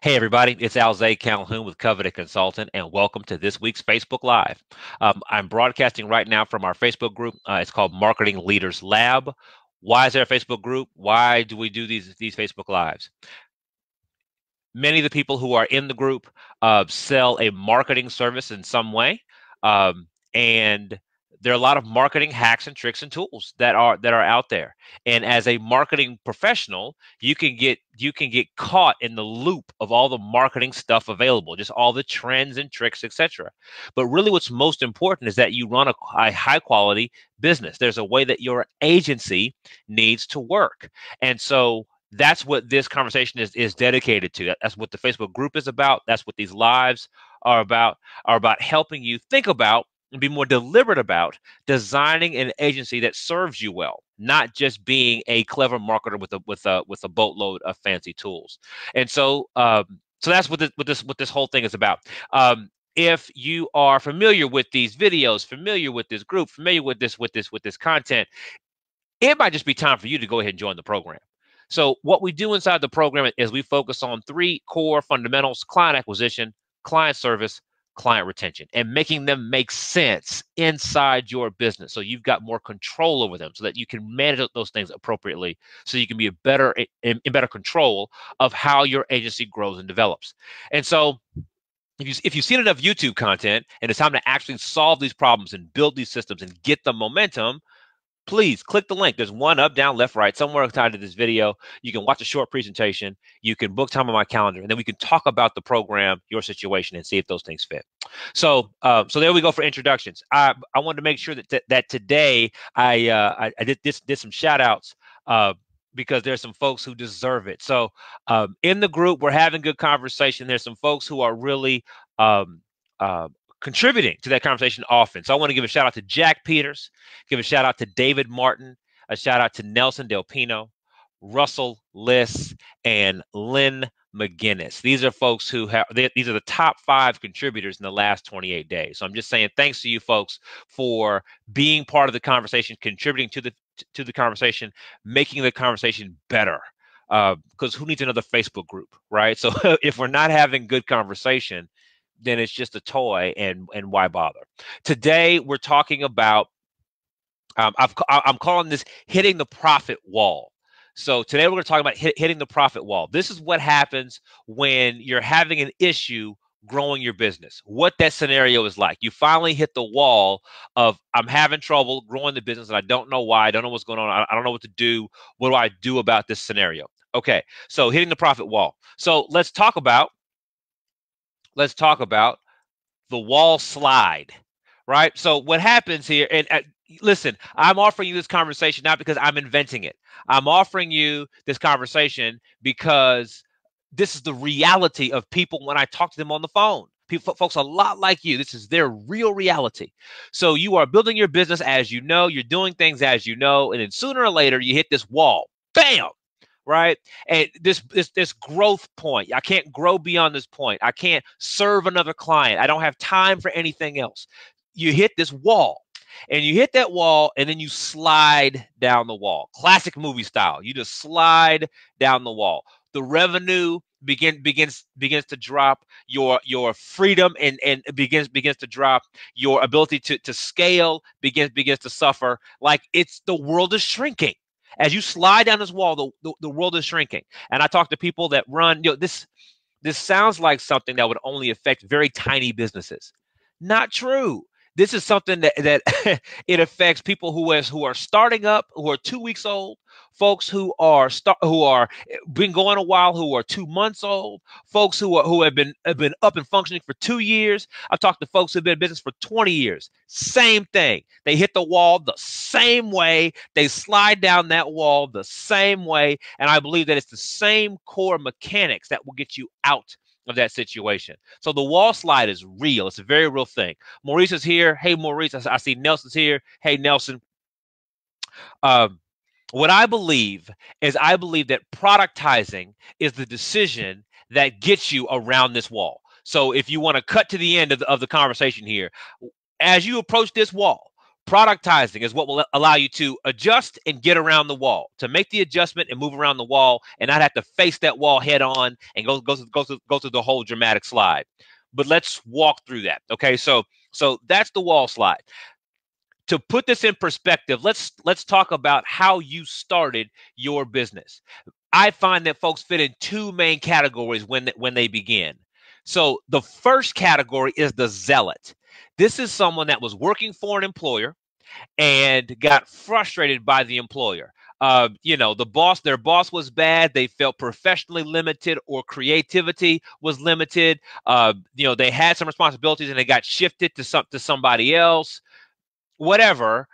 Hey everybody, it's Alzay Calhoun with Coveted Consultant, and welcome to this week's Facebook Live. I'm broadcasting right now from our Facebook group. It's called Marketing Leaders Lab. Why is there a Facebook group? Why do we do these Facebook Lives? Many of the people who are in the group sell a marketing service in some way, and there are a lot of marketing hacks and tricks and tools that are out there. And as a marketing professional, you can get caught in the loop of all the marketing stuff available, just all the trends and tricks, etc. But really, what's most important is that you run a high quality business. There's a way that your agency needs to work, and so that's what this conversation is dedicated to. That's what the Facebook group is about. That's what these lives are about helping you think about and be more deliberate about designing an agency that serves you well, not just being a clever marketer with a boatload of fancy tools. And so that's what this whole thing is about. If you are familiar with these videos, familiar with this group, familiar with this content, it might just be time for you to go ahead and join the program. So what we do inside the program is we focus on three core fundamentals: client acquisition, client service, client retention, and making them make sense inside your business. So you've got more control over them so that you can manage those things appropriately, so you can be in better control of how your agency grows and develops. And so if you've seen enough YouTube content and it's time to actually solve these problems and build these systems and get the momentum, please click the link. There's one up, down, left, right, somewhere tied to this video. You can watch a short presentation. You can book time on my calendar, and then we can talk about the program, your situation, and see if those things fit. So there we go for introductions. I wanted to make sure that today I did some shout outs because there's some folks who deserve it. So in the group, we're having good conversation. There's some folks who are really contributing to that conversation often. So I want to give a shout out to Jack Peters, give a shout out to David Martin, a shout out to Nelson Del Pino, Russell Liss, and Lynn McGinnis. These are folks these are the top 5 contributors in the last 28 days. So I'm just saying thanks to you folks for being part of the conversation, contributing to the conversation, making the conversation better. Because who needs another Facebook group, right? So if we're not having good conversation, then it's just a toy, and why bother? Today we're talking about I'm calling this hitting the profit wall. So today we're going to talk about hitting the profit wall. This is what happens when you're having an issue growing your business. What that scenario is like. You finally hit the wall of I'm having trouble growing the business and I don't know why. I don't know what's going on. I don't know what to do. What do I do about this scenario? Okay, so hitting the profit wall. So let's talk about the wall slide, right? So what happens here, and listen, I'm offering you this conversation not because I'm inventing it. I'm offering you this conversation because this is the reality of people when I talk to them on the phone. Folks a lot like you, this is their real reality. So you are building your business as you know, you're doing things as you know, and then sooner or later you hit this wall. Bam! Right? And this growth point. I can't grow beyond this point. I can't serve another client. I don't have time for anything else. You hit this wall. And you hit that wall, and then you slide down the wall. Classic movie style. You just slide down the wall. The revenue begins to drop. Your freedom and begins to drop. Your ability to scale begins to suffer. Like the world is shrinking. As you slide down this wall, the world is shrinking. And I talk to people that run, this sounds like something that would only affect very tiny businesses. Not true. This is something that it affects people who are starting up, who are 2 weeks old, folks who are been going a while, who are 2 months old, folks who have been up and functioning for 2 years. I've talked to folks who've been in business for 20 years. Same thing. They hit the wall the same way. They slide down that wall the same way. And I believe that it's the same core mechanics that will get you out of that situation. So the wall slide is real. It's a very real thing. Maurice is here. Hey, Maurice. I see Nelson's here. Hey, Nelson. What I believe that productizing is the decision that gets you around this wall. So if you want to cut to the end of the conversation here, as you approach this wall, Productizing is what will allow you to adjust and get around the wall, to make the adjustment and move around the wall and not have to face that wall head on and go through the whole dramatic slide. But let's walk through that. Okay, so that's the wall slide. To put this in perspective, let's talk about how you started your business. I find that folks fit in two main categories when they begin. So the first category is the zealot. This is someone that was working for an employer and got frustrated by the employer. Their boss was bad. They felt professionally limited or creativity was limited. They had some responsibilities and they got shifted to somebody else. Whatever,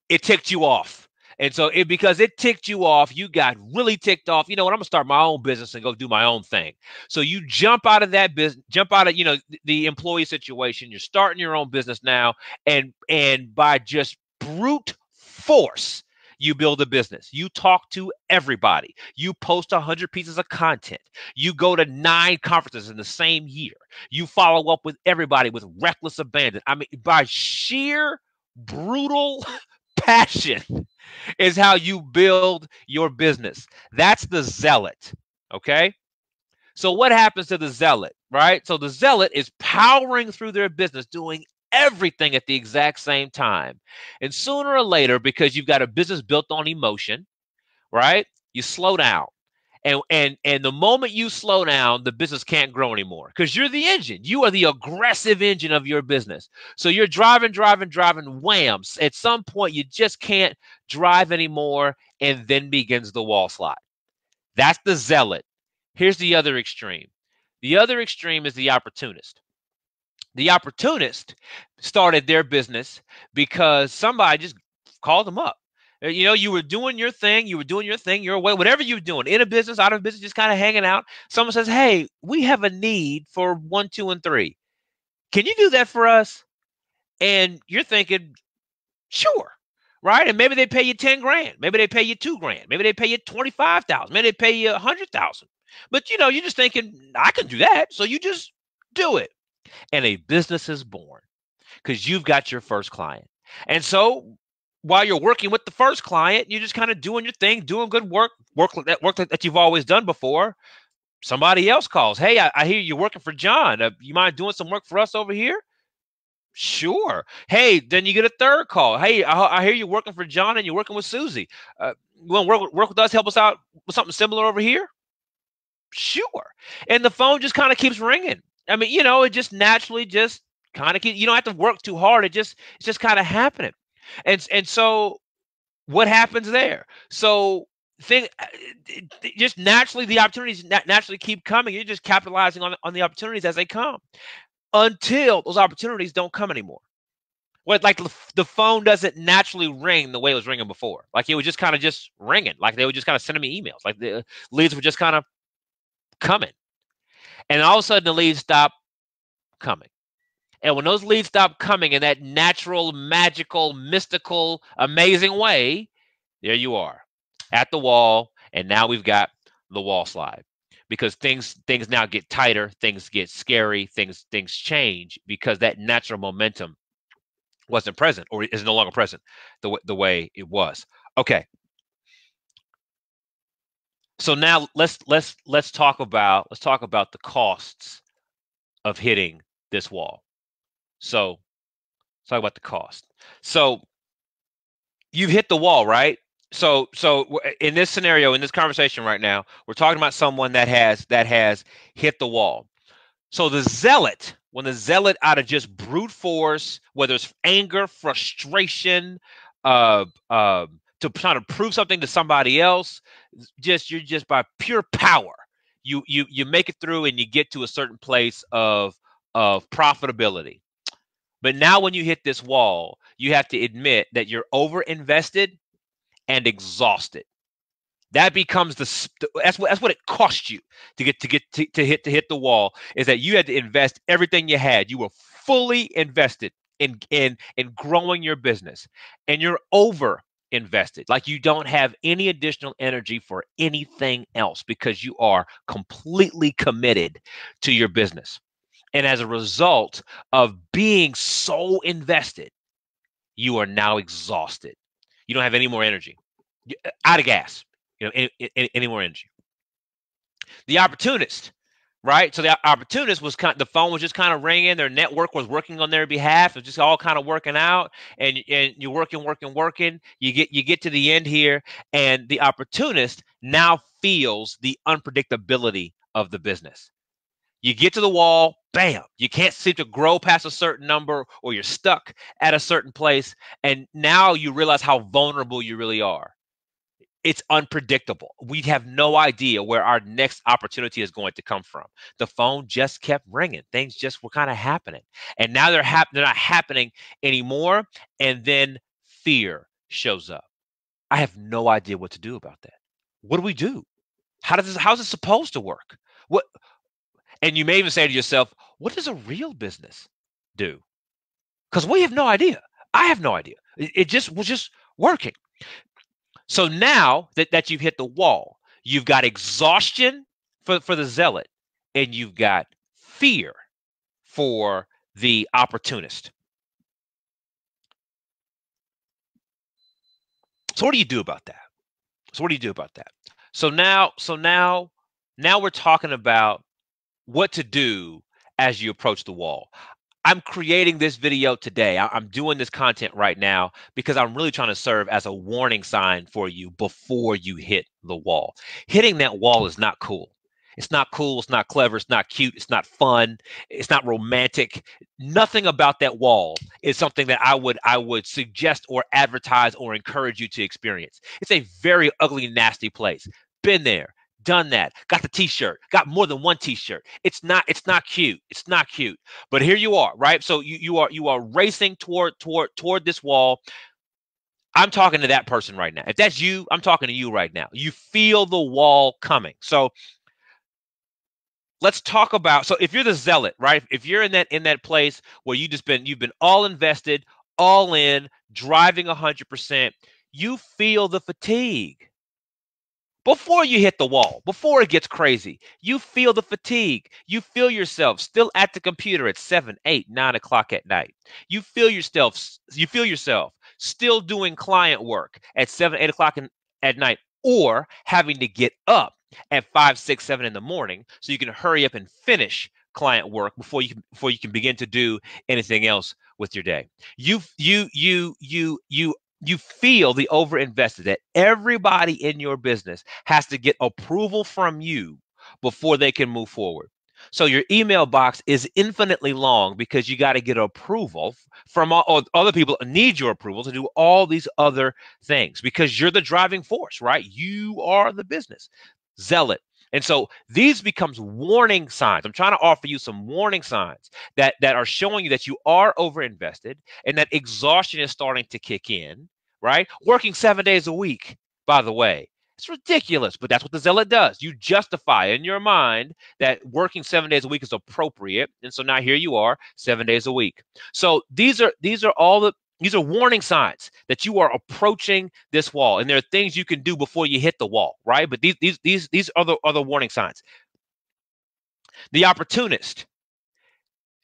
it ticked you off. And so because it ticked you off, you got really ticked off. You know what? I'm gonna start my own business and go do my own thing. So you jump out of that business, jump out of, the employee situation. You're starting your own business now. And by just brute force, you build a business. You talk to everybody. You post 100 pieces of content. You go to 9 conferences in the same year. You follow up with everybody with reckless abandon. I mean, by sheer brutal passion is how you build your business. That's the zealot. Okay. So what happens to the zealot, right? So the zealot is powering through their business, doing everything at the exact same time. And sooner or later, because you've got a business built on emotion, right? You slow down. And the moment you slow down, the business can't grow anymore because you're the engine. You are the aggressive engine of your business. So you're driving, wham. At some point, you just can't drive anymore, and then begins the wall slide. That's the zealot. Here's the other extreme. The other extreme is the opportunist. The opportunist started their business because somebody just called them up. You were doing your thing. You're away, whatever you're doing, in a business, out of business, just kind of hanging out. Someone says, hey, we have a need for 1, 2, and 3. Can you do that for us? And you're thinking, sure. Right. And maybe they pay you 10 grand. Maybe they pay you 2 grand. Maybe they pay you 25,000. Maybe they pay you 100,000. But, you're just thinking, I can do that. So you just do it. And a business is born because you've got your first client. And so while you're working with the first client, you're just kind of doing your thing, doing good work that you've always done before. Somebody else calls. Hey, I hear you're working for John. You mind doing some work for us over here? Sure. Hey, then you get a third call. Hey, I hear you're working for John and you're working with Susie. You want to work with us, help us out with something similar over here? Sure. And the phone just kind of keeps ringing. I mean, it just naturally just kind of you don't have to work too hard. It's just kind of happening. And so what happens there? So just naturally the opportunities naturally keep coming. You're just capitalizing on the opportunities as they come until those opportunities don't come anymore. Like the phone doesn't naturally ring the way it was ringing before. Like it was just kind of just ringing. Like they would just kind of send me emails. Like the leads were just kind of coming. And all of a sudden the leads stop coming. And when those leads stop coming in that natural, magical, mystical, amazing way, there you are at the wall. And now we've got the wall slide because things now get tighter, things get scary, things change because that natural momentum wasn't present or is no longer present the way it was. Okay. So now let's talk about the costs of hitting this wall. So let's talk about the cost. So you've hit the wall, right? So in this scenario, in this conversation right now, we're talking about someone that has hit the wall. So the zealot, when the zealot out of just brute force, whether it's anger, frustration, to try to prove something to somebody else, you're just by pure power, you make it through and you get to a certain place of profitability. But now when you hit this wall, you have to admit that you're over invested and exhausted. That becomes that's what it cost you to hit the wall, is that you had to invest everything you had. You were fully invested in growing your business, and you're over invested. Like you don't have any additional energy for anything else because you are completely committed to your business. And as a result of being so invested, you are now exhausted. You don't have any more energy, out of gas, any more energy. The opportunist, right? So the opportunist was the phone was just kind of ringing. Their network was working on their behalf. It was just all kind of working out, and you're working. You get to the end here, and the opportunist now feels the unpredictability of the business. You get to the wall, bam, you can't seem to grow past a certain number, or you're stuck at a certain place, and now you realize how vulnerable you really are. It's unpredictable. We have no idea where our next opportunity is going to come from. The phone just kept ringing. Things just were kind of happening. And now they're not happening anymore. And then fear shows up. I have no idea what to do about that. What do we do? How's it supposed to work? What? And you may even say to yourself, what does a real business do? Because we have no idea. I have no idea. It just was just working. So now that you've hit the wall, you've got exhaustion for the zealot, and you've got fear for the opportunist. So what do you do about that? So now we're talking about what to do as you approach the wall. I'm creating this video today. I'm doing this content right now because I'm really trying to serve as a warning sign for you before you hit the wall. Hitting that wall is not cool. It's not cool. It's not clever. It's not cute. It's not fun. It's not romantic. Nothing about that wall is something that I would suggest or advertise or encourage you to experience. It's a very ugly, nasty place. Been there. Done that. Got the t-shirt. Got more than one t-shirt. It's not cute. It's not cute. But here you are, right? So you are racing toward this wall. I'm talking to that person right now. If that's you, I'm talking to you right now. You feel the wall coming. So let's talk about, so if you're the zealot, right? If you're in that place where you've been all invested, all in, driving 100%, you feel the fatigue. Before you hit the wall, before it gets crazy, you feel the fatigue. You feel yourself still at the computer at 7, 8, 9 o'clock at night. You feel yourself still doing client work at 7, 8 o'clock at night, or having to get up at 5, 6, 7 in the morning so you can hurry up and finish client work before you can begin to do anything else with your day. You feel the overinvested, that everybody in your business has to get approval from you before they can move forward. So your email box is infinitely long because you got to get approval from all other people need your approval to do all these other things because you're the driving force, right? You are the business. Zealot. And so these becomes warning signs. I'm trying to offer you some warning signs that are showing you that you are overinvested and that exhaustion is starting to kick in, right? Working 7 days a week, by the way. It's ridiculous, but that's what the zealot does. You justify in your mind that working 7 days a week is appropriate. And so now here you are, 7 days a week. So these are warning signs that you are approaching this wall, and there are things you can do before you hit the wall, right? But these are the warning signs. The opportunist,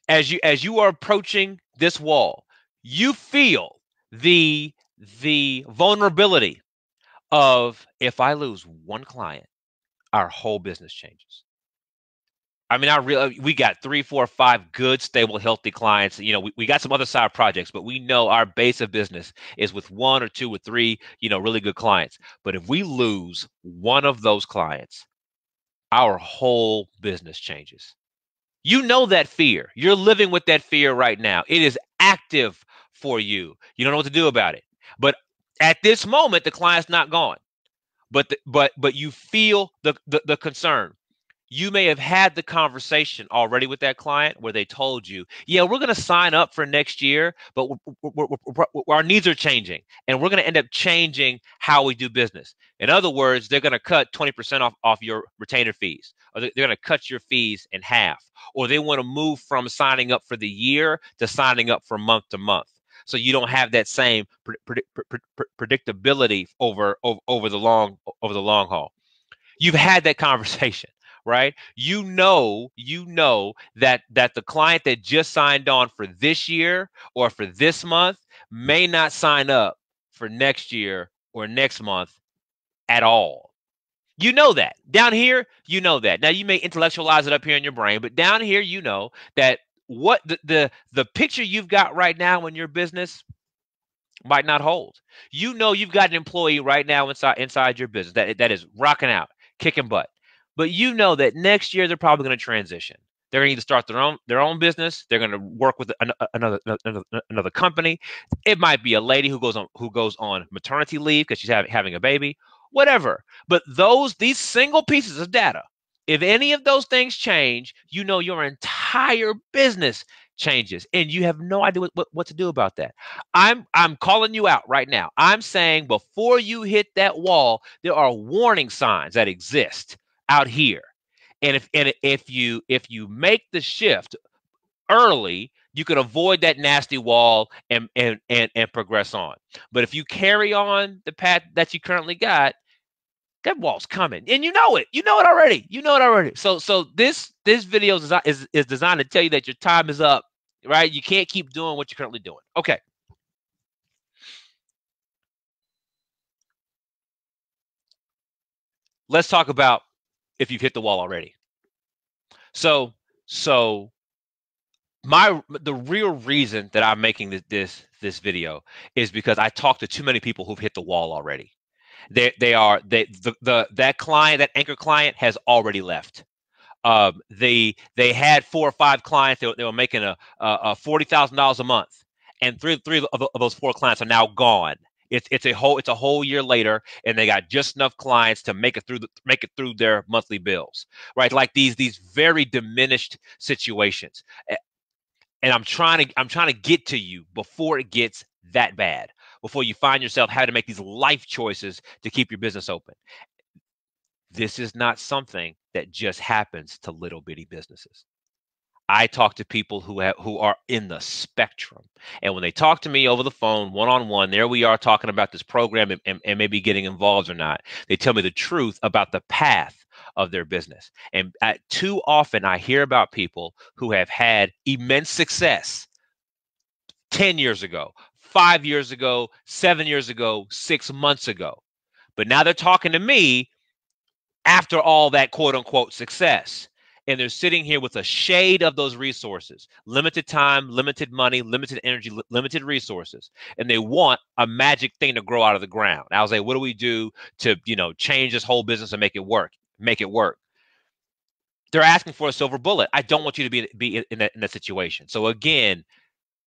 as you are approaching this wall, you feel the vulnerability of, if I lose one client, our whole business changes. I mean, we got 3, 4, 5 good, stable, healthy clients. We got some other side projects, but we know our base of business is with 1 or 2 or 3, really good clients. But if we lose one of those clients, our whole business changes. You know that fear. You're living with that fear right now. It is active for you. You don't know what to do about it. But at this moment, the client's not gone. But you feel the concern. You may have had the conversation already with that client where they told you, yeah, we're going to sign up for next year, but our needs are changing, and we're going to end up changing how we do business. In other words, they're going to cut 20% off your retainer fees, or they're going to cut your fees in half, or they want to move from signing up for the year to signing up for month to month. So you don't have that same predictability over the long haul. You've had that conversation, right? You know that the client that just signed on for this year or for this month may not sign up for next year or next month at all. You know that. Down here, you know that. Now you may intellectualize it up here in your brain, but down here, you know that what the picture you've got right now in your business might not hold. You know you've got an employee right now inside your business that is rocking out, kicking butt. But you know that next year they're probably going to transition. They're going to either start their own business. They're going to work with another company. It might be a lady who goes on maternity leave because she's having a baby, whatever. But these single pieces of data, if any of those things change, you know your entire business changes, and you have no idea what to do about that. I'm calling you out right now. I'm saying before you hit that wall, there are warning signs that exist out here. And if you make the shift early, you can avoid that nasty wall and progress on. But if you carry on the path that you currently got, that wall's coming, and you know it. You know it already. You know it already. So this video is designed to tell you that your time is up. Right? You can't keep doing what you're currently doing. Okay. Let's talk about if you've hit the wall already. So the real reason that I'm making this video is because I talked to too many people who've hit the wall already. That client, that anchor client, has already left. They had 4 or 5 clients. They were making a $40,000 a month, and three of those 4 clients are now gone. It's a whole year later, and they got just enough clients to make it through their monthly bills, right? Like these very diminished situations. And I'm trying to get to you before it gets that bad, before you find yourself having to make these life choices to keep your business open. This is not something that just happens to little bitty businesses. I talk to people who are in the spectrum, and when they talk to me over the phone, one-on-one, there we are talking about this program and maybe getting involved or not. They tell me the truth about the path of their business, and too often I hear about people who have had immense success 10 years ago, 5 years ago, 7 years ago, 6 months ago, but now they're talking to me after all that quote unquote success. And they're sitting here with a shade of those resources, limited time, limited money, limited energy, limited resources. And they want a magic thing to grow out of the ground. I was like, what do we do to, change this whole business and make it work? Make it work. They're asking for a silver bullet. I don't want you to be in that situation. So again,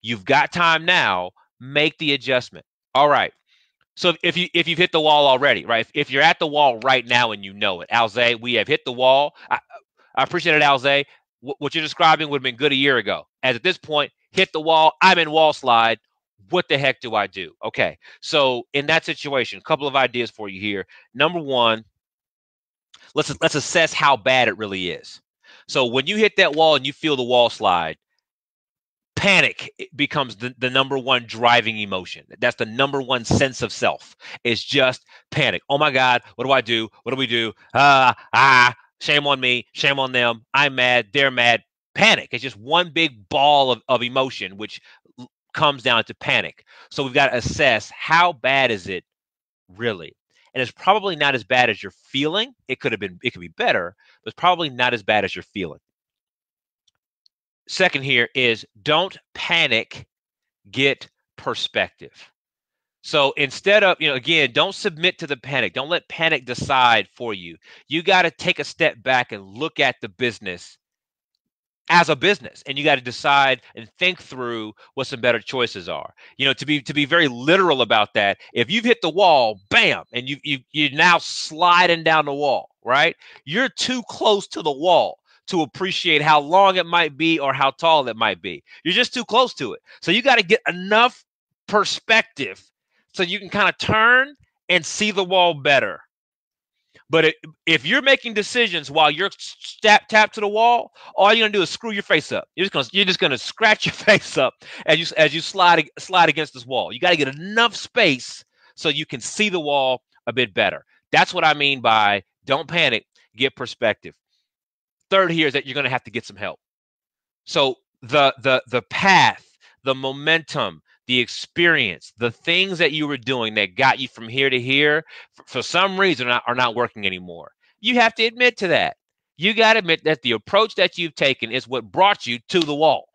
you've got time now. Make the adjustment. All right. So if you've hit the wall already, right? If you're at the wall right now and you know it, Alze, we have hit the wall. I appreciate it, Alze. What you're describing would have been good a year ago. As at this point, hit the wall. I'm in wall slide. What the heck do I do? Okay. So in that situation, a couple of ideas for you here. Number one, let's assess how bad it really is. So when you hit that wall and you feel the wall slide, panic becomes the number one driving emotion. That's the number one sense of self. It's just panic. Oh my God, what do I do? What do we do? Shame on me, shame on them. I'm mad, they're mad. Panic. It's just one big ball of emotion, which comes down to panic. So we've got to assess how bad is it really? And it's probably not as bad as you're feeling. It could be better, but it's probably not as bad as you're feeling. Second here is don't panic, get perspective. So instead of, again, don't submit to the panic. Don't let panic decide for you. You got to take a step back and look at the business as a business, and you got to decide and think through what some better choices are. To be very literal about that, if you've hit the wall, bam, and you're now sliding down the wall, right? You're too close to the wall to appreciate how long it might be or how tall it might be. You're just too close to it. So you got to get enough perspective so you can kind of turn and see the wall better. But if you're making decisions while you're tapped to the wall, all you're gonna do is screw your face up. You're just gonna scratch your face up as you slide against this wall. You got to get enough space so you can see the wall a bit better. That's what I mean by don't panic, get perspective. Third here is that you're gonna have to get some help. So the path, the momentum, the experience, the things that you were doing that got you from here to here, for some reason are not working anymore. You have to admit to that. You got to admit that the approach that you've taken is what brought you to the wall.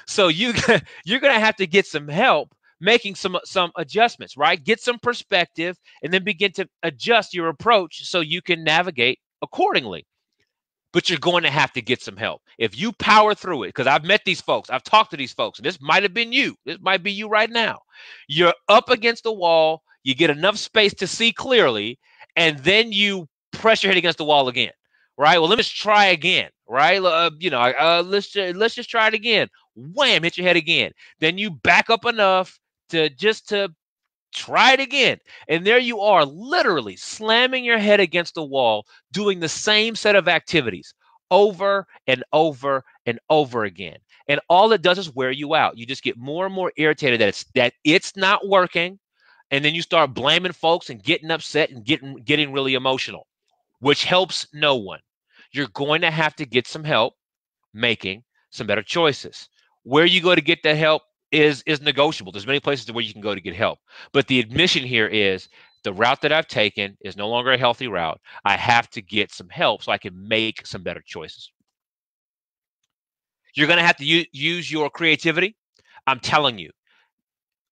So you're going to have to get some help making some adjustments, right? Get some perspective and then begin to adjust your approach so you can navigate accordingly. But you're going to have to get some help. If you power through it, because I've met these folks, I've talked to these folks, and this might have been you. This might be you right now. You're up against the wall, you get enough space to see clearly, and then you press your head against the wall again, right? Well, let me just try again, right? Let's just try it again. Wham, hit your head again. Then you back up enough to try it again. And there you are, literally slamming your head against the wall, doing the same set of activities over and over and over again. And all it does is wear you out. You just get more and more irritated that it's not working. And then you start blaming folks and getting upset and getting really emotional, which helps no one. You're going to have to get some help making some better choices. Where you go to get that help is negotiable. There's many places where you can go to get help. But the admission here is the route that I've taken is no longer a healthy route. I have to get some help so I can make some better choices. You're going to have to use your creativity. I'm telling you.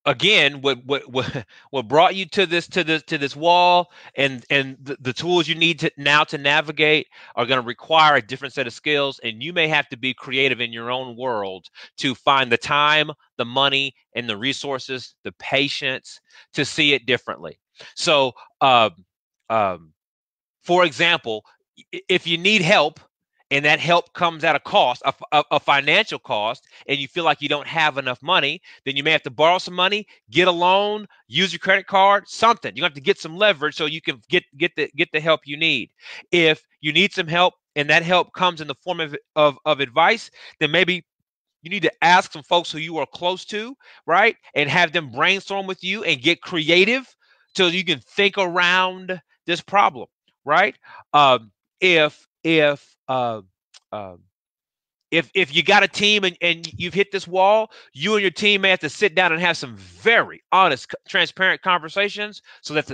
Again, what brought you to this wall and the tools you need to navigate are going to require a different set of skills, and you may have to be creative in your own world to find the time, the money, and the resources, the patience to see it differently. So, for example, if you need help, and that help comes at a cost, a financial cost, and you feel like you don't have enough money, then you may have to borrow some money, get a loan, use your credit card, something. You have to get some leverage so you can get the help you need. If you need some help and that help comes in the form of advice, then maybe you need to ask some folks who you are close to, right? And have them brainstorm with you and get creative so you can think around this problem, right? If you got a team and you've hit this wall, you and your team may have to sit down and have some very honest, transparent conversations so that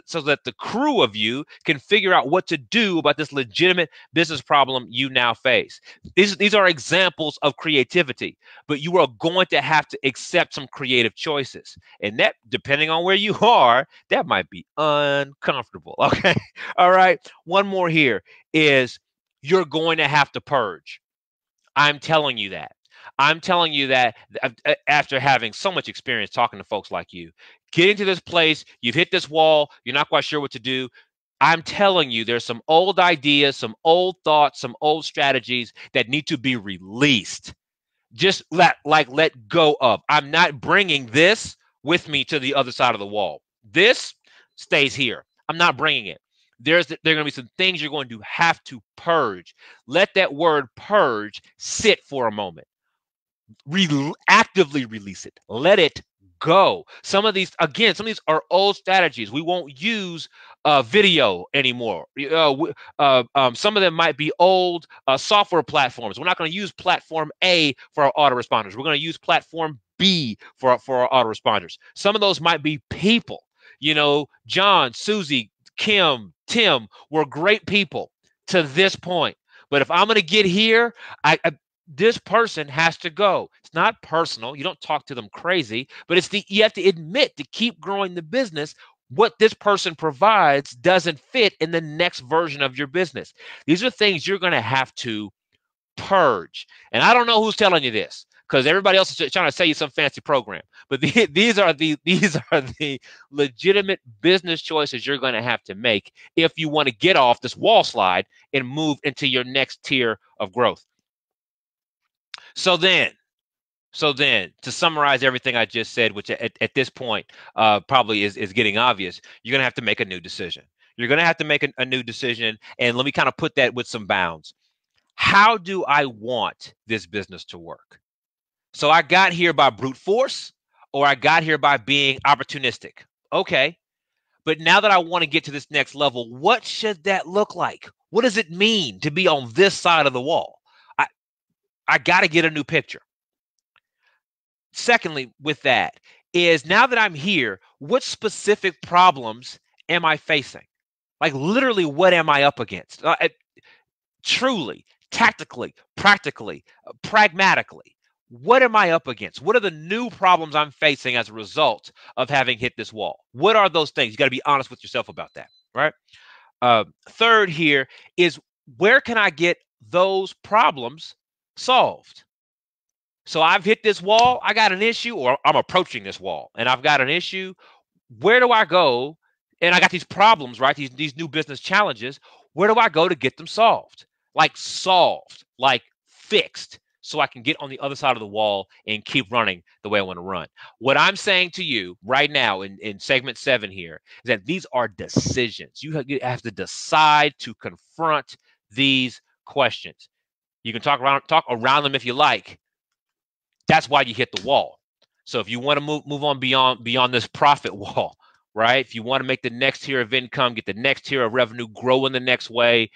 the crew of you can figure out what to do about this legitimate business problem you now face. These are examples of creativity, but you are going to have to accept some creative choices. And that, depending on where you are, that might be uncomfortable. Okay. All right. One more here is you're going to have to purge. I'm telling you that. I'm telling you that after having so much experience talking to folks like you, getting to this place, you've hit this wall, you're not quite sure what to do. I'm telling you, there's some old ideas, some old thoughts, some old strategies that need to be released. Just let go of. I'm not bringing this with me to the other side of the wall. This stays here. I'm not bringing it. There are going to be some things you're going to have to purge. Let that word purge sit for a moment. Actively release it. Let it go. Some of these are old strategies. We won't use video anymore. Some of them might be old software platforms. We're not going to use platform A for our autoresponders. We're going to use platform B for our autoresponders. Some of those might be people. John, Susie, Kim, Tim were great people to this point. But if I'm going to get here, this person has to go. It's not personal. You don't talk to them crazy, but you have to admit, to keep growing the business, what this person provides doesn't fit in the next version of your business. These are things you're going to have to purge. And I don't know who's telling you this, because everybody else is trying to sell you some fancy program. But these are the legitimate business choices you're going to have to make if you want to get off this wall slide and move into your next tier of growth. So then, to summarize everything I just said, which at this point probably is getting obvious, you're going to have to make a new decision. You're going to have to make a new decision. And let me kind of put that with some bounds. How do I want this business to work? So I got here by brute force, or I got here by being opportunistic. Okay. But now that I want to get to this next level, what should that look like? What does it mean to be on this side of the wall? I got to get a new picture. Secondly, with that, is now that I'm here, what specific problems am I facing? Like literally, what am I up against? Truly, tactically, practically, pragmatically, what am I up against? What are the new problems I'm facing as a result of having hit this wall? What are those things? You got to be honest with yourself about that, right? Third here is, where can I get those problems solved? So I've hit this wall, I got an issue, or I'm approaching this wall and I've got an issue. Where do I go? And I got these problems, right? These new business challenges. Where do I go to get them solved? Like solved, like fixed, so I can get on the other side of the wall and keep running the way I want to run. What I'm saying to you right now in segment 7 here is that these are decisions. You have to decide to confront these questions. You can talk around them if you like. That's why you hit the wall. So if you want to move on beyond this profit wall, right? If you want to make the next tier of income, get the next tier of revenue, grow in the next way.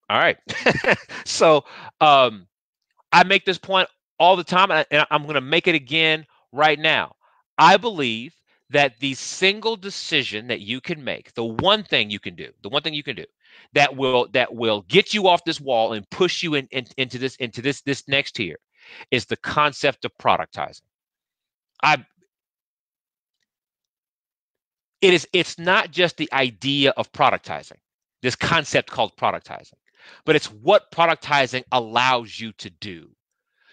All right. So I make this point all the time, and I'm going to make it again right now. I believe that the single decision that you can make, the one thing you can do that will get you off this wall and push you into this next tier is the concept of productizing. It's not just the idea of productizing, this concept called productizing, but it's what productizing allows you to do.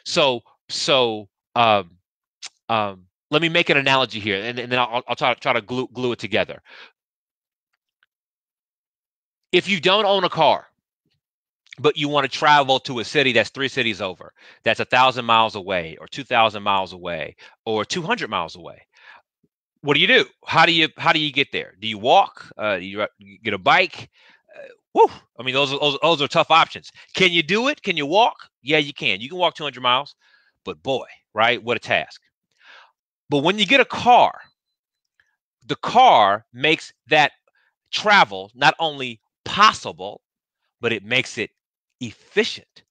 So let me make an analogy here, and then I'll try to glue it together. If you don't own a car, but you want to travel to a city that's 3 cities over, that's 1,000 miles away, or 2,000 miles away, or 200 miles away, what do? How do you get there? Do you walk? Do you get a bike? Whew. I mean, those are tough options. Can you do it? Can you walk? Yeah, you can. You can walk 200 miles, but boy, right? What a task. But when you get a car, the car makes that travel not only possible, but it makes it efficient.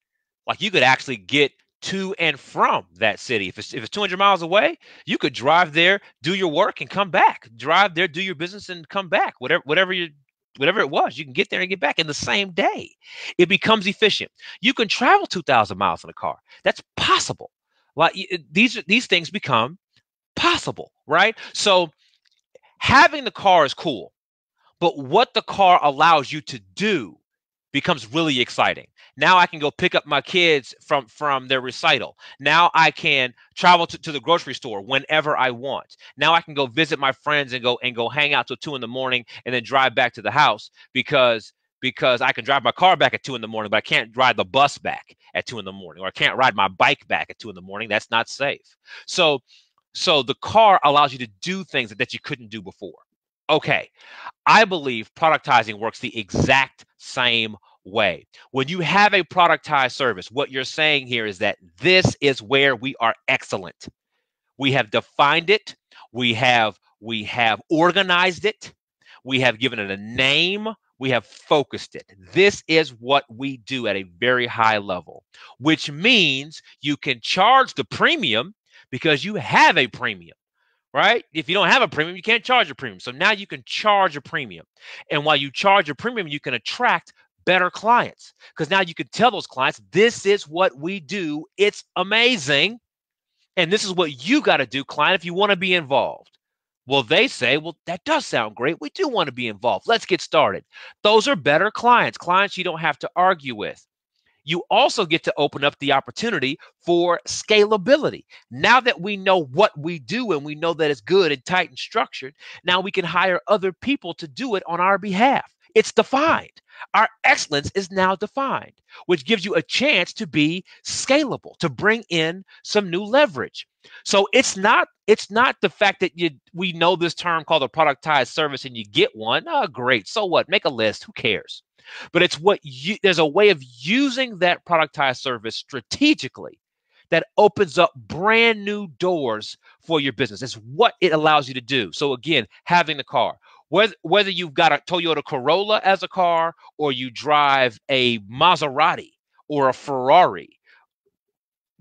Like you could actually get to and from that city. If it's 200 miles away, you could drive there, do your work, and come back. Drive there, do your business, and come back. Whatever it was, you can get there and get back in the same day. It becomes efficient. You can travel 2,000 miles in a car. That's possible. Like these things become possible, right? So having the car is cool, but what the car allows you to do becomes really exciting. Now I can go pick up my kids from their recital. Now I can travel to the grocery store whenever I want. Now I can go visit my friends and go hang out till 2 in the morning and then drive back to the house because I can drive my car back at 2 in the morning, but I can't ride the bus back at 2 in the morning, or I can't ride my bike back at 2 in the morning. That's not safe. So the car allows you to do things that you couldn't do before. Okay, I believe productizing works the exact same way. When you have a productized service, what you're saying here is that this is where we are excellent. We have defined it. We have organized it. We have given it a name. We have focused it. This is what we do at a very high level, which means you can charge the premium because you have a premium. Right? If you don't have a premium, you can't charge a premium. So now you can charge a premium. And while you charge a premium, you can attract better clients, because now you can tell those clients, this is what we do. It's amazing. And this is what you got to do, client, if you want to be involved. Well, they say, well, that does sound great. We do want to be involved. Let's get started. Those are better clients you don't have to argue with. You also get to open up the opportunity for scalability. Now that we know what we do and we know that it's good and tight and structured, now we can hire other people to do it on our behalf. It's defined. Our excellence is now defined, which gives you a chance to be scalable, to bring in some new leverage. So it's not the fact that we know this term called a productized service and you get one. Oh, great. So what? Make a list. Who cares? But it's there's a way of using that productized service strategically that opens up brand new doors for your business. It's what it allows you to do. So again, having the car, whether you've got a Toyota Corolla as a car or you drive a Maserati or a Ferrari,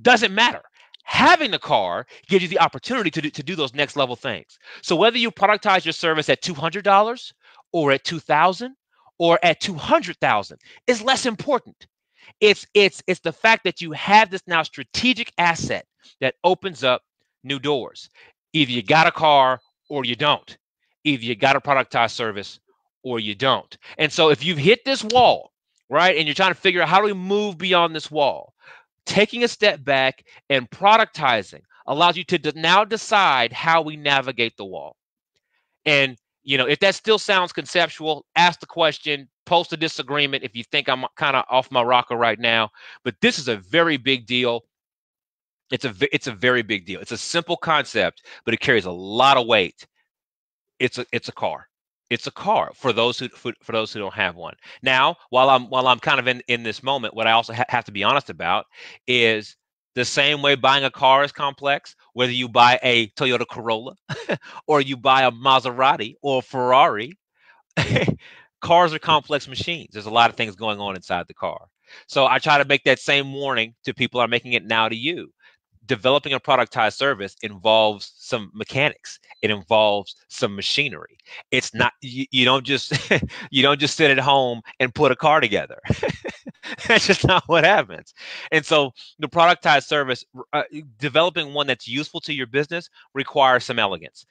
doesn't matter. Having the car gives you the opportunity to do those next level things. So whether you productize your service at $200 or at 2,000 or at 200,000 is less important. It's the fact that you have this now strategic asset that opens up new doors. Either you got a car or you don't. Either you got a productized service or you don't. And so if you've hit this wall, right, and you're trying to figure out how do we move beyond this wall, taking a step back and productizing allows you to now decide how we navigate the wall. And if that still sounds conceptual, ask the question, post a disagreement if you think I'm kind of off my rocker right now. But this is a very big deal. It's a very big deal. It's a simple concept, but it carries a lot of weight. It's a car. It's a car for those who don't have one. Now, while I'm kind of in this moment, what I also have to be honest about is the same way buying a car is complex, whether you buy a Toyota Corolla or you buy a Maserati or a Ferrari. Cars are complex machines. There's a lot of things going on inside the car. So I try to make that same warning to people. I'm making it now to you. Developing a productized service involves some mechanics. It involves some machinery. It's not you don't just you don't just sit at home and put a car together. That's just not what happens. And so the productized service, developing one that's useful to your business, requires some elegance.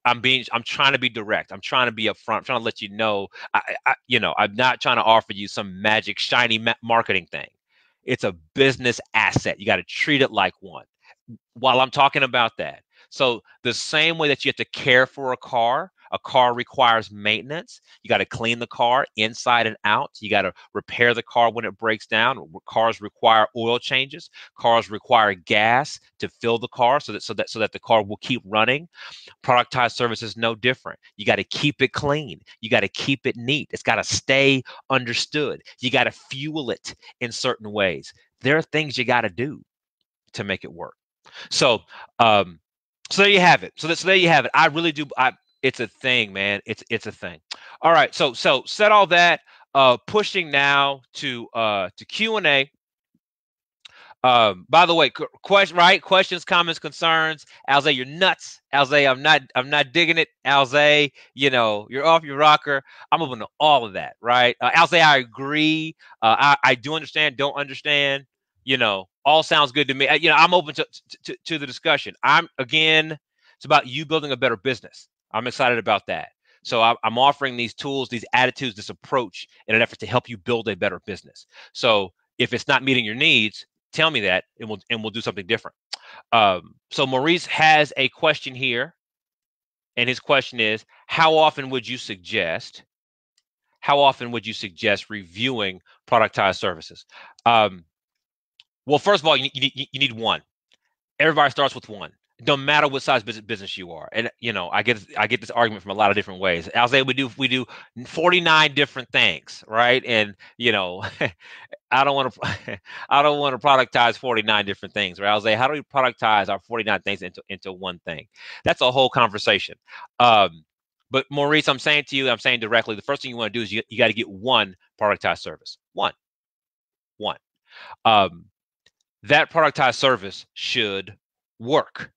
I'm trying to be direct. I'm trying to be upfront. I'm trying to let you know, I'm not trying to offer you some magic, shiny marketing thing. It's a business asset. You got to treat it like one. While I'm talking about that, so the same way that you have to care for a car requires maintenance. You got to clean the car inside and out. You got to repair the car when it breaks down. Cars require oil changes. Cars require gas to fill the car so that the car will keep running. Productized service is no different. You got to keep it clean. You got to keep it neat. It's got to stay understood. You got to fuel it in certain ways. There are things you got to do to make it work. So, so there you have it. So there you have it. I really do. It's a thing, man. It's a thing. All right. So said all that. Pushing now to Q&A. By the way, questions, comments, concerns. Alzay, you're nuts. Alzay, I'm not digging it. Alzay, you're off your rocker. I'm open to all of that, right? Alzay, I agree. I do understand, don't understand. All sounds good to me. I'm open to the discussion. It's about you building a better business. I'm excited about that. So I'm offering these tools, these attitudes, this approach in an effort to help you build a better business. So if it's not meeting your needs, tell me that, and we'll do something different. So Maurice has a question here, and his question is: How often would you suggest reviewing productized services? Well, first of all, you need one. Everybody starts with one. No matter what size business you are, and I get this argument from a lot of different ways. I'll say we do 49 different things, right? And I don't want to productize 49 different things, right? I'll say, how do we productize our 49 things into one thing? That's a whole conversation. But Maurice, I'm saying directly, the first thing you want to do is you got to get one productized service. One. That productized service should work.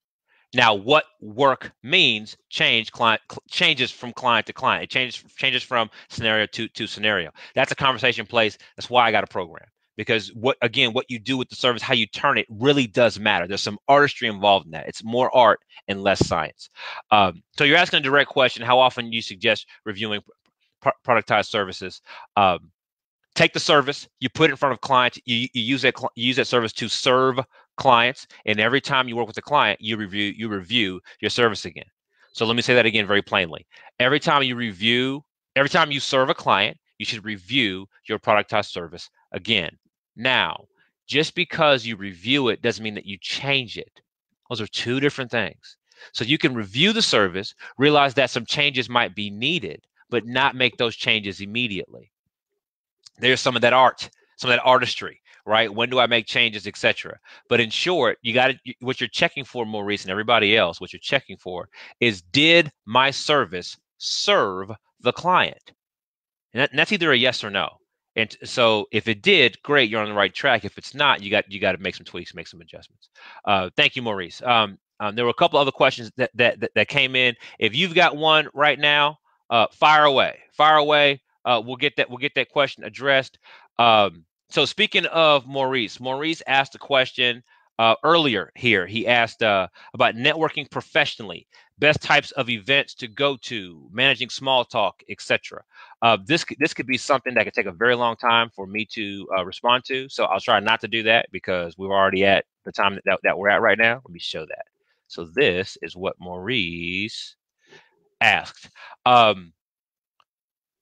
Now, what work means changes from client to client. It changes from scenario to scenario. That's a conversation place. That's why I got a program. Because what you do with the service, how you turn it, really does matter. There's some artistry involved in that. It's more art and less science. So you're asking a direct question: how often do you suggest reviewing productized services? Take the service, you put it in front of clients, you use that service to serve clients, and every time you work with a client, you review your service again. So let me say that again very plainly. Every time you serve a client, you should review your productized service again. Now, just because you review it doesn't mean that you change it. Those are two different things. So you can review the service, realize that some changes might be needed, but not make those changes immediately. There's some of that art, some of that artistry, right? When do I make changes, etc. But in short, what you're checking for, Maurice, and everybody else, what you're checking for is, did my service serve the client? And that's either a yes or no. And so if it did, great, you're on the right track. If it's not, you got to make some tweaks, make some adjustments. Thank you, Maurice. There were a couple other questions that came in. If you've got one right now, fire away. Fire away. We'll get that question addressed. So speaking of Maurice asked a question earlier here. He asked about networking professionally, best types of events to go to, managing small talk, etc. This could be something that could take a very long time for me to respond to. So I'll try not to do that because we're already at the time that we're at right now. Let me show that. So this is what Maurice asked.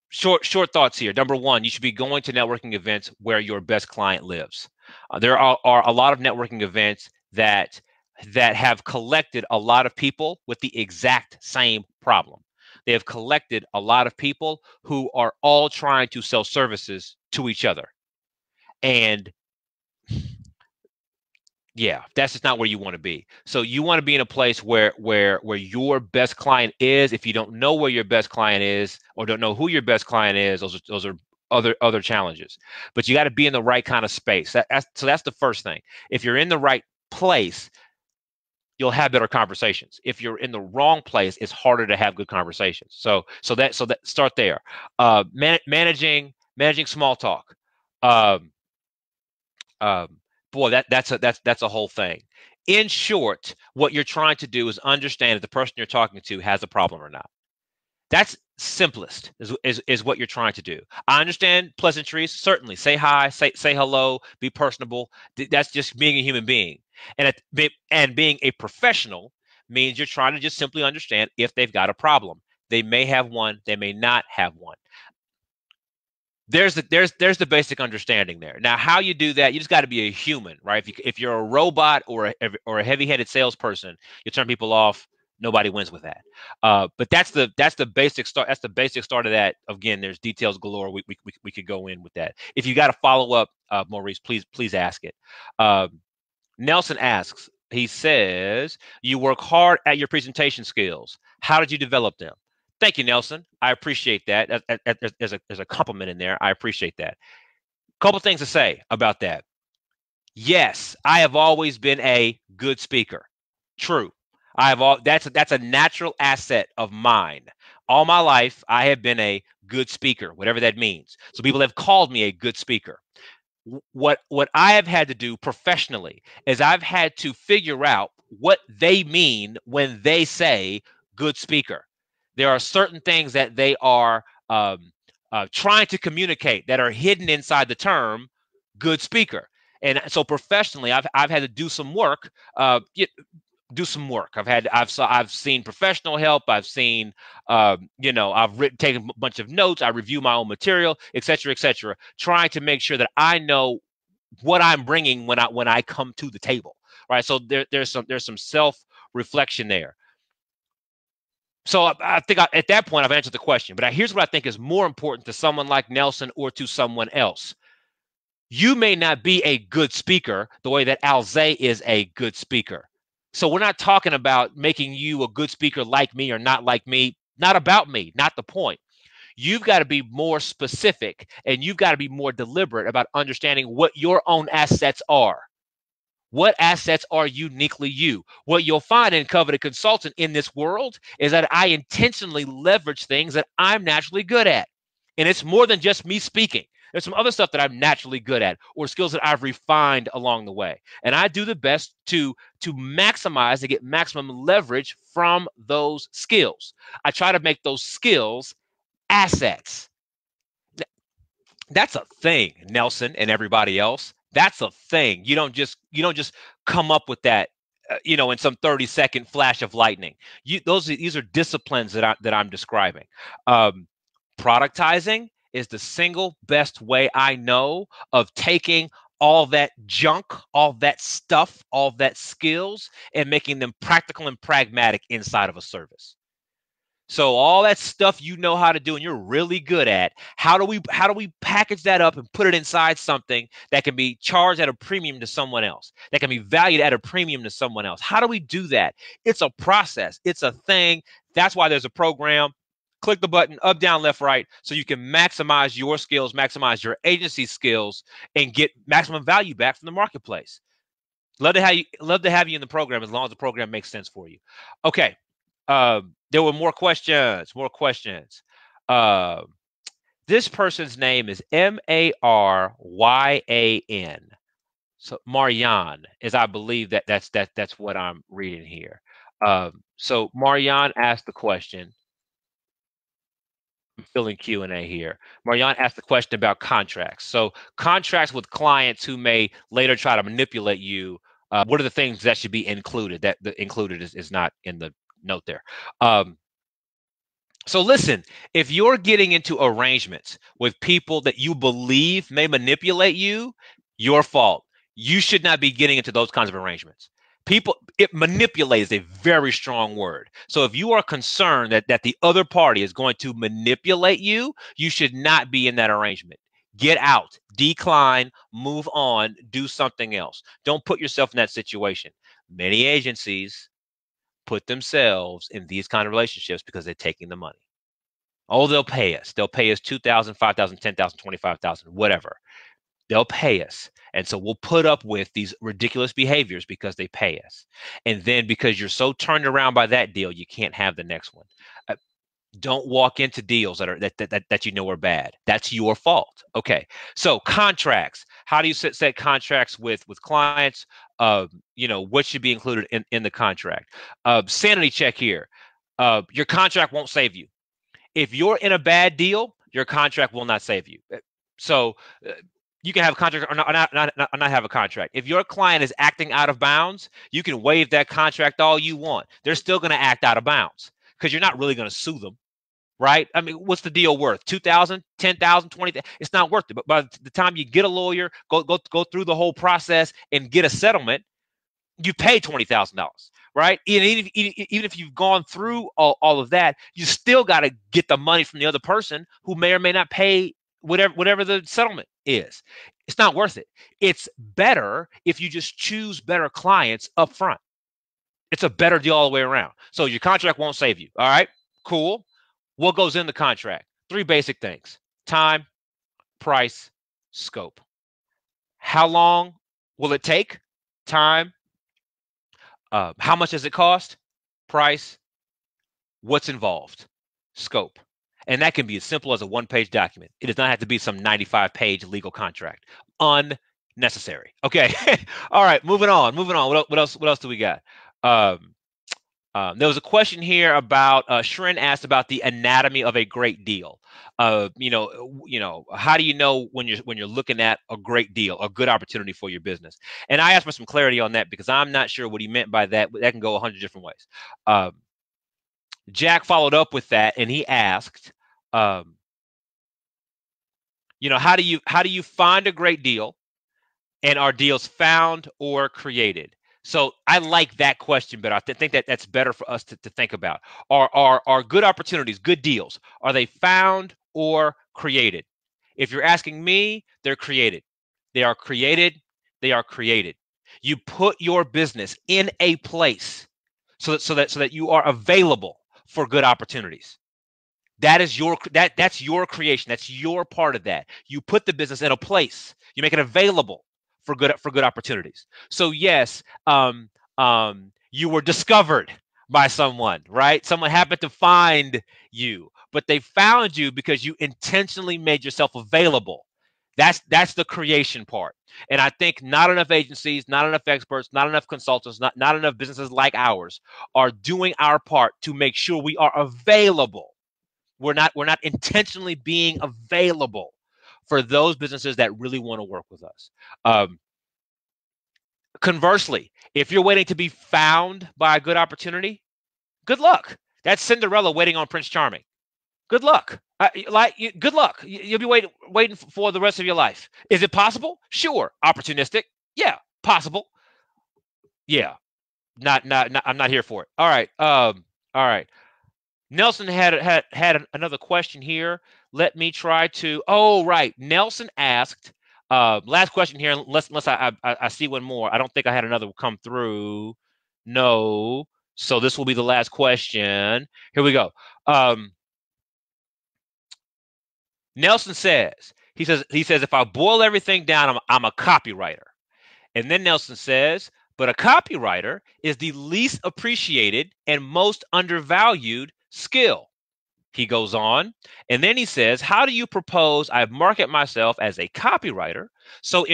Short thoughts here. Number one, you should be going to networking events where your best client lives. There are a lot of networking events that have collected a lot of people with the exact same problem. They have collected a lot of people who are all trying to sell services to each other. And yeah, that's just not where you want to be. So you want to be in a place where your best client is. If you don't know where your best client is or don't know who your best client is, those are other challenges. But you got to be in the right kind of space. So that's the first thing. If you're in the right place, you'll have better conversations. If you're in the wrong place, it's harder to have good conversations. So that start there. Managing small talk. Boy, that's a whole thing. In short, what you're trying to do is understand if the person you're talking to has a problem or not. That's simplest is what you're trying to do. I understand pleasantries, certainly. Say hi, say hello, be personable. That's just being a human being. And being a professional means you're trying to just simply understand if they've got a problem. They may have one, they may not have one. There's the basic understanding there. Now, how you do that, you just got to be a human, right? If you're a robot or a heavy-headed salesperson, you turn people off. Nobody wins with that. But that's the basic start. That's the basic start of that. Again, there's details galore. We could go in with that. If you got a follow up, Maurice, please ask it. Nelson asks. He says, you work hard at your presentation skills. How did you develop them? Thank you, Nelson. I appreciate that. There's a compliment in there. I appreciate that. Couple things to say about that. Yes, I have always been a good speaker. True. That's a natural asset of mine. All my life, I have been a good speaker, whatever that means. So people have called me a good speaker. What I have had to do professionally is I've had to figure out what they mean when they say good speaker. There are certain things that they are trying to communicate that are hidden inside the term good speaker. And so professionally, I've had to do some work. I've seen professional help. I've seen, taken a bunch of notes. I review my own material, et cetera, trying to make sure that I know what I'm bringing when I come to the table, right? So there's some self-reflection there. So I think at that point I've answered the question. But here's what I think is more important to someone like Nelson or to someone else. You may not be a good speaker the way that Alzay is a good speaker. So we're not talking about making you a good speaker like me or not like me. Not about me, not the point. You've got to be more specific and you've got to be more deliberate about understanding what your own assets are. What assets are uniquely you? What you'll find in Coveted Consultant in this world is that I intentionally leverage things that I'm naturally good at. And it's more than just me speaking. There's some other stuff that I'm naturally good at or skills that I've refined along the way. And I do the best to maximize, to get maximum leverage from those skills. I try to make those skills assets. That's a thing, Nelson and everybody else. That's a thing. You don't just come up with that, in some 30-second flash of lightning. These are disciplines that I'm describing. Productizing is the single best way I know of taking all that junk, all that stuff, all that skills, and making them practical and pragmatic inside of a service. So all that stuff you know how to do and you're really good at, how do we package that up and put it inside something that can be charged at a premium to someone else, that can be valued at a premium to someone else? How do we do that? It's a process. It's a thing. That's why there's a program. click the button, up, down, left, right, so you can maximize your skills, maximize your agency skills, and get maximum value back from the marketplace. Love to have you in the program as long as the program makes sense for you. Okay. There were more questions. Uh, this person's name is Maryan. So Marianne is, I believe that's what I'm reading here. So Marianne asked the question. I'm filling Q&A here. Marianne asked the question about contracts. So contracts with clients who may later try to manipulate you. What are the things that should be included? That the included is not in the note there. So listen, if you're getting into arrangements with people that you believe may manipulate you, your fault. You should not be getting into those kinds of arrangements. Manipulate is a very strong word. So if you are concerned that the other party is going to manipulate you, you should not be in that arrangement. Get out, decline, move on, do something else. Don't put yourself in that situation. Many agencies put themselves in these kind of relationships because they're taking the money. Oh, they'll pay us. They'll pay us $2,000, $5,000, $10,000, $25,000, whatever. They'll pay us. And so we'll put up with these ridiculous behaviors because they pay us. And then because you're so turned around by that deal, you can't have the next one. Don't walk into deals that you know are bad. That's your fault. Okay. So contracts. How do you set contracts with clients? What should be included in the contract? Sanity check here. Your contract won't save you. If you're in a bad deal, your contract will not save you. So you can have a contract or not have a contract. If your client is acting out of bounds, you can waive that contract all you want. They're still going to act out of bounds because you're not really going to sue them, right? I mean, what's the deal worth? $2,000, $10,000, $20,000? It's not worth it. But by the time you get a lawyer, go through the whole process and get a settlement, you pay $20,000, right? Even if you've gone through all of that, you still got to get the money from the other person who may or may not pay whatever the settlement is. It's not worth it. It's better if you just choose better clients up front. It's a better deal all the way around. So your contract won't save you. All right, cool. What goes in the contract? 3 basic things: time, price, scope. How long will it take? Time. How much does it cost? Price. What's involved? Scope. And that can be as simple as a 1-page document. It does not have to be some 95-page legal contract. Unnecessary. Okay. All right. Moving on. What else do we got? There was a question here about Shrin asked about the anatomy of a great deal. How do you know when you're looking at a great deal, a good opportunity for your business? And I asked for some clarity on that because I'm not sure what he meant by that. That can go 100 different ways. Jack followed up with that, and he asked, how do you find a great deal, and are deals found or created? So I like that question better. I think that's better for us to think about. Are good opportunities, good deals, are they found or created? If you're asking me, they're created. They are created. They are created. You put your business in a place so that you are available for good opportunities. That's your creation. That's your part of that. You put the business in a place. You make it available for good opportunities. So yes, you were discovered by someone, right? Someone happened to find you, but they found you because you intentionally made yourself available. That's the creation part. And I think not enough agencies, not enough experts, not enough consultants, not enough businesses like ours are doing our part to make sure we are available. We're not intentionally being available for those businesses that really want to work with us. Conversely, if you're waiting to be found by a good opportunity, good luck. That's Cinderella waiting on Prince Charming. Good luck. Good luck. You'll be waiting for the rest of your life. Is it possible? Sure. Opportunistic? Yeah. Possible? Yeah. Not. I'm not here for it. All right. All right. Nelson had another question here. Let me try to. Oh, right. Nelson asked. Last question here. Unless I see one more. I don't think I had another come through. No. So this will be the last question. Here we go. Nelson says, he says, if I boil everything down, I'm a copywriter. And then Nelson says, but a copywriter is the least appreciated and most undervalued skill. He goes on, and then he says, how do you propose I market myself as a copywriter so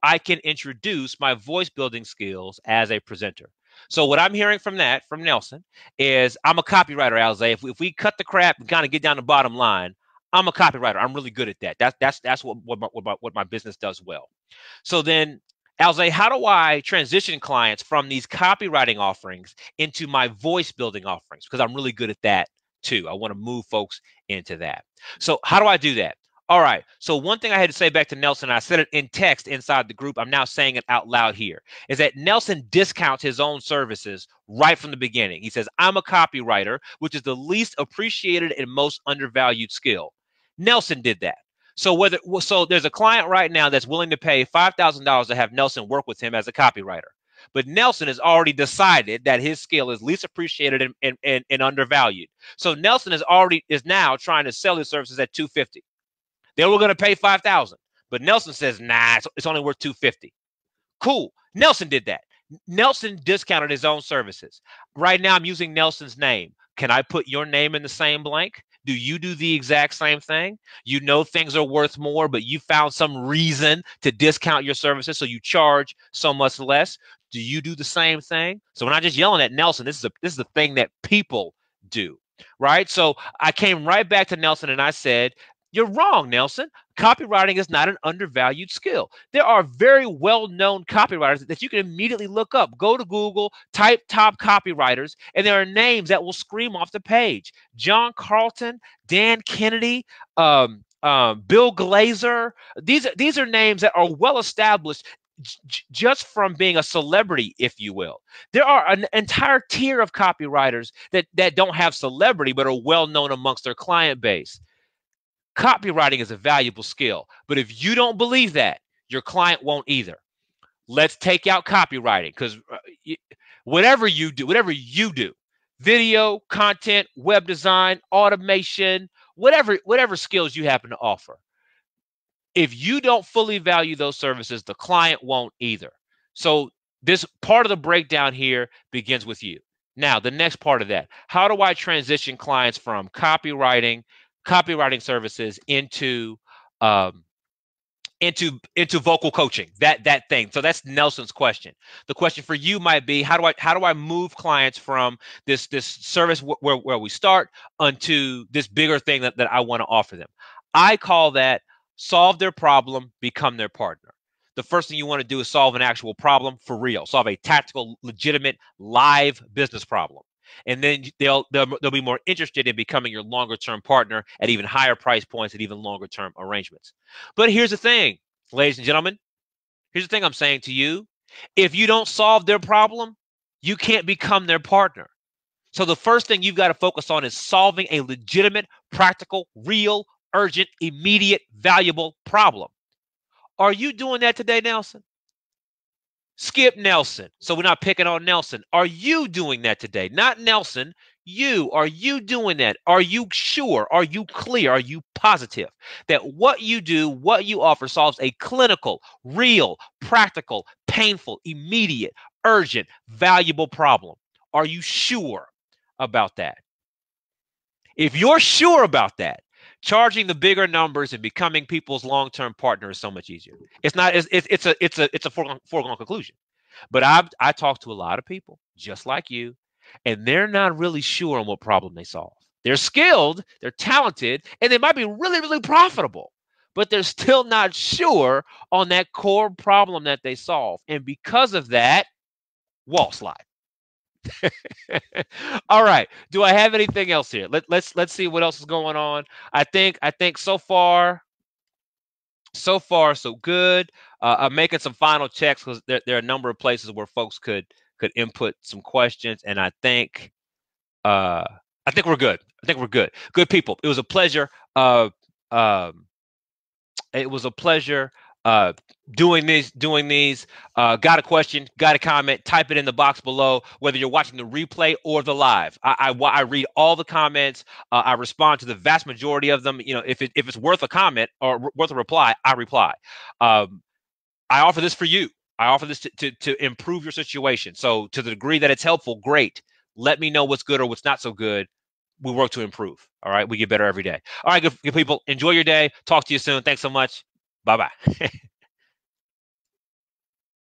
I can introduce my voice building skills as a presenter? So what I'm hearing from Nelson, is I'm a copywriter, Alze. If we cut the crap and kind of get down the bottom line, I'm a copywriter. I'm really good at that. That's what my business does well. So then, Alze, how do I transition clients from these copywriting offerings into my voice building offerings? Because I'm really good at that too. I want to move folks into that. So how do I do that? All right. So one thing I had to say back to Nelson, I said it in text inside the group, I'm now saying it out loud here, is that Nelson discounts his own services right from the beginning. He says, I'm a copywriter, which is the least appreciated and most undervalued skill. Nelson did that. So there's a client right now that's willing to pay $5,000 to have Nelson work with him as a copywriter. But Nelson has already decided that his skill is least appreciated and undervalued. So Nelson is now trying to sell his services at $250. They were going to pay $5,000, but Nelson says, nah, it's only worth $250. Cool. Nelson did that. Nelson discounted his own services. Right now, I'm using Nelson's name. Can I put your name in the same blank? Do you do the exact same thing? You know things are worth more, but you found some reason to discount your services, so you charge so much less. Do you do the same thing? So we're not just yelling at Nelson. This is a thing that people do, right? So I came right back to Nelson and I said, you're wrong, Nelson. Copywriting is not an undervalued skill. There are very well-known copywriters that you can immediately look up. Go to Google, type top copywriters, and there are names that will scream off the page. John Carlton, Dan Kennedy, Bill Glazer. These are names that are well established just from being a celebrity, if you will. There are an entire tier of copywriters that don't have celebrity but are well known amongst their client base. Copywriting is a valuable skill, but if you don't believe that, your client won't either. Let's take out copywriting, because whatever you do, video, content, web design, automation, whatever skills you happen to offer, if you don't fully value those services, the client won't either. So this part of the breakdown here begins with you. Now, the next part of that, how do I transition clients from copywriting services into vocal coaching, that thing? So that's Nelson's question. The question for you might be, how do I move clients from this service where we start onto this bigger thing that I want to offer them? I call that solve their problem, become their partner. The first thing you want to do is solve an actual problem for real. Solve a tactical, legitimate, live business problem. And then they'll be more interested in becoming your longer term partner at even higher price points and even longer term arrangements. But here's the thing, ladies and gentlemen. Here's the thing I'm saying to you. If you don't solve their problem, you can't become their partner. So the first thing you've got to focus on is solving a legitimate, practical, real, urgent, immediate, valuable problem. Are you doing that today, Nelson? Skip Nelson. So we're not picking on Nelson. Are you doing that today? Not Nelson. You. Are you doing that? Are you sure? Are you clear? Are you positive that what you do, what you offer solves a clinical, real, practical, painful, immediate, urgent, valuable problem? Are you sure about that? If you're sure about that, charging the bigger numbers and becoming people's long-term partner is so much easier. It's not. It's a foregone conclusion. But I talk to a lot of people just like you, and they're not really sure on what problem they solve. They're skilled, they're talented, and they might be really, really profitable, but they're still not sure on that core problem that they solve. And because of that, wall slide. All right. Do I have anything else here? Let's see what else is going on. I think so far so good. I'm making some final checks because there are a number of places where folks could input some questions, and I think we're good. I think we're good. Good people. It was a pleasure. It was a pleasure uh, doing these. Got a question, got a comment, type it in the box below, whether you're watching the replay or the live. I read all the comments. I respond to the vast majority of them. If it's worth a comment or worth a reply, I reply. Um, I offer this for you. I offer this to improve your situation. So to the degree that it's helpful, great. Let me know what's good or what's not so good. We work to improve. All right. We get better every day. All right, good people. Enjoy your day. Talk to you soon. Thanks so much. Bye-bye.